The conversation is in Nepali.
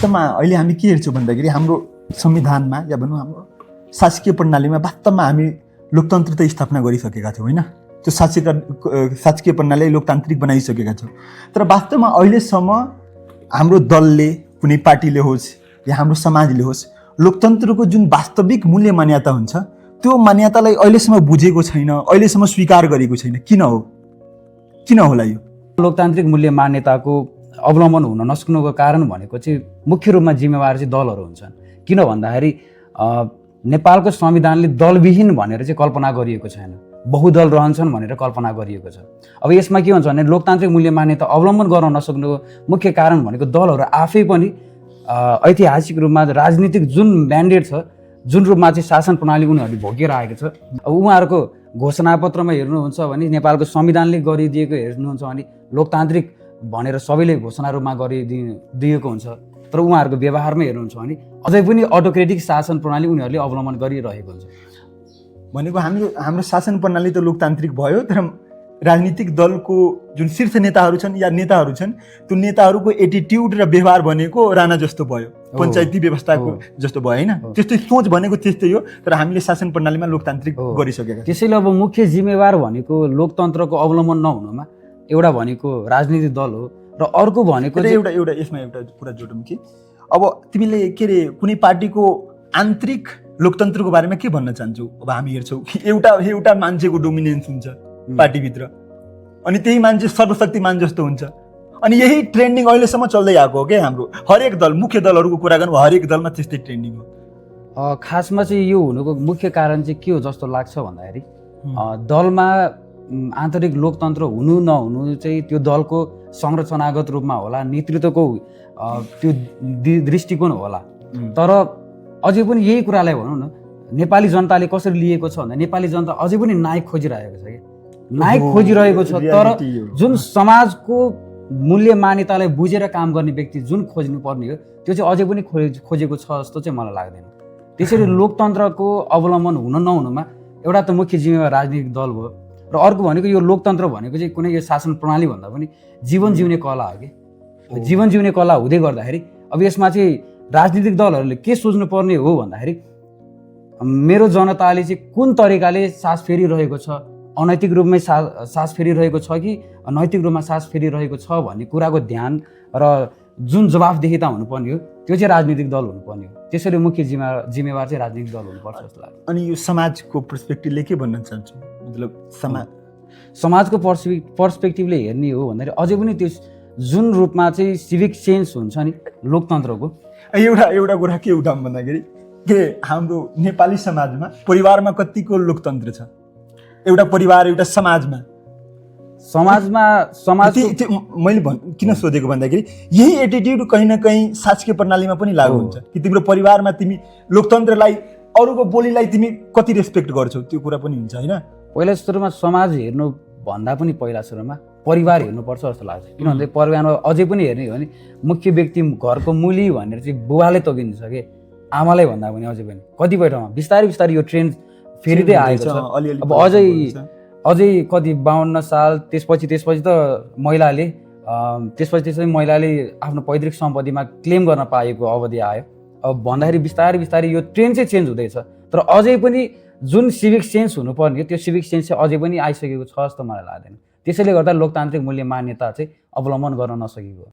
वास्तवमा अहिले हामी के हेर्छौँ भन्दाखेरि हाम्रो संविधानमा या भनौँ हाम्रो शासकीय प्रणालीमा वास्तवमा हामी लोकतन्त्र त स्थापना गरिसकेका छौँ होइन, त्यो शासकीय प्रणाली लोकतान्त्रिक बनाइसकेका छौँ। तर वास्तवमा अहिलेसम्म हाम्रो दलले, कुनै पार्टीले होस् या हाम्रो समाजले होस्, लोकतन्त्रको जुन वास्तविक मूल्य मान्यता हुन्छ त्यो मान्यतालाई अहिलेसम्म बुझेको छैन, अहिलेसम्म स्वीकार गरेको छैन। किन होला यो लोकतान्त्रिक मूल्य मान्यताको अवलम्बन हुन नसक्नुको कारण भनेको चाहिँ मुख्य रूपमा जिम्मेवार चाहिँ दलहरू हुन्छन्। किन भन्दाखेरि नेपालको संविधानले दलविहीन भनेर चाहिँ कल्पना गरिएको छैन, बहुदल रहन्छन् भनेर कल्पना गरिएको छ। अब यसमा के हुन्छ भने लोकतान्त्रिक मूल्य मान्यता अवलम्बन गर्न नसक्नुको मुख्य कारण भनेको दलहरू आफै पनि ऐतिहासिक रूपमा राजनीतिक जुन म्यान्डेट छ, जुन रूपमा चाहिँ शासन प्रणाली उनीहरूले भोगेर आएको छ। अब उहाँहरूको घोषणापत्रमा हेर्नुहुन्छ भने, नेपालको संविधानले गरिदिएको हेर्नुहुन्छ भने लोकतान्त्रिक भनेर सबैले घोषणा रूपमा गरिदिएको हुन्छ, तर उहाँहरूको व्यवहारमा हेर्नुहुन्छ भने अझै पनि अटोक्रेटिक शासन प्रणाली उनीहरूले अवलम्बन गरिरहेको हुन्छ। भनेको हाम्रो शासन प्रणाली त लोकतान्त्रिक भयो, तर राजनीतिक दलको जुन शीर्ष नेताहरू छन् या नेताहरू छन्, त्यो नेताहरूको एटिट्युड र व्यवहार भनेको राणा जस्तो भयो, पञ्चायती व्यवस्थाको जस्तो भयो होइन। त्यस्तै सोच भनेको त्यस्तै हो, तर हामीले शासन प्रणालीमा लोकतान्त्रिक गरिसकेका। त्यसैले अब मुख्य जिम्मेवार भनेको लोकतन्त्रको अवलम्बन नहुनुमा एउटा भनेको राजनीतिक दल हो, र अर्को भनेको यसमा एउटा कुरा जोडौँ कि अब तिमीले के अरे कुनै पार्टीको आन्तरिक लोकतन्त्रको बारेमा के भन्न चाहन्छौ? अब हामी हेर्छौँ एउटा मान्छेको डोमिनेन्स हुन्छ पार्टीभित्र, अनि त्यही मान्छे सर्वशक्तिमान जस्तो हुन्छ, अनि यही ट्रेन्डिङ अहिलेसम्म चल्दै आएको हो क्या। हाम्रो हरेक दल, मुख्य दलहरूको कुरा गर्नु, हरेक दलमा त्यस्तै ट्रेन्डिङ हो। खासमा चाहिँ यो हुनुको मुख्य कारण चाहिँ के हो जस्तो लाग्छ भन्दाखेरि दलमा आन्तरिक लोकतन्त्र हुनु नहुनु चाहिँ त्यो दलको संरचनागत रूपमा होला, नेतृत्वको त्यो दृष्टिकोण होला। तर अझै पनि यही कुरालाई भनौँ न, नेपाली जनताले कसरी लिएको छ भन्दा नेपाली जनता अझै पनि नायक खोजिरहेको छ कि नायक खोजिरहेको छ। तर जुन समाजको मूल्य मान्यतालाई बुझेर काम गर्ने व्यक्ति जुन खोज्नु पर्ने हो त्यो चाहिँ अझै पनि खोजेको छ जस्तो चाहिँ मलाई लाग्दैन। त्यसरी लोकतन्त्रको अवलम्बन हुन नहुनुमा एउटा त मुख्य जिम्मेवार राजनीतिक दल भयो, र अर्को भनेको यो लोकतन्त्र भनेको चाहिँ कुनै यो शासन प्रणाली भन्दा पनि जीवन जिउने कला हो कि। जीवन जिउने कला हुँदै गर्दाखेरि अब यसमा चाहिँ राजनीतिक दलहरूले के सोच्नु पर्ने हो भन्दाखेरि मेरो जनताले चाहिँ कुन तरिकाले सास फेरिरहेको छ, अनैतिक रूपमै सास फेरिरहेको छ कि नैतिक रूपमा सास फेरिरहेको छ भन्ने कुराको ध्यान र जुन जवाफदेहिता हुनुपर्ने हो त्यो चाहिँ राजनीतिक दल हुनुपर्ने हो। त्यसैले मुख्य जिम्मेवार चाहिँ राजनीतिक दल हुनुपर्छ जस्तो लाग्छ। अनि यो समाजको पर्सपेक्टिभले के भन्न चाहन्छु, मतलब समाजको पर्सपेक्टिभले हेर्ने हो भन्दाखेरि अझै पनि त्यो जुन रूपमा चाहिँ सिभिक सेन्स हुन्छ नि लोकतन्त्रको, एउटा कुरा के उठाउँ भन्दाखेरि के हाम्रो नेपाली समाजमा परिवारमा कतिको लोकतन्त्र छ? एउटा परिवार, एउटा समाज मैले किन सोधेको भन्दाखेरि यही एटिट्युड कहीँ न कहीँ शासकीय प्रणालीमा पनि लागु हुन्छ कि तिम्रो परिवारमा तिमी लोकतन्त्रलाई, अरूको बोलीलाई तिमी कति रेस्पेक्ट गर्छौ, त्यो कुरा पनि हुन्छ होइन। पहिला सुरुमा समाज हेर्नु भन्दा पनि पहिला सुरुमा परिवार हेर्नुपर्छ जस्तो लाग्छ। किनभने परिवारमा अझै पनि हेर्ने हो भने मुख्य व्यक्ति, घरको मूली भनेर चाहिँ बुवाले तोकिन्छ कि आमालाई भन्दा पनि अझै पनि कतिपय ठाउँमा बिस्तारै यो ट्रेन्ड फेरिँदै आएको छ। अब अझै कति 52 साल त्यसपछि त महिलाले आफ्नो पैतृक सम्पत्तिमा क्लेम गर्न पाएको अवधि आयो। अब भन्दाखेरि बिस्तारै यो ट्रेन्ड चाहिँ चेन्ज हुँदैछ, तर अझै पनि जुन सिभिक सेन्स हुनुपर्ने त्यो सिभिक सेन्स चाहिँ अझै पनि आइसकेको छ जस्तो मलाई लाग्दैन। त्यसैले गर्दा लोकतान्त्रिक मूल्य मान्यता चाहिँ अवलम्बन गर्न नसकेको हो।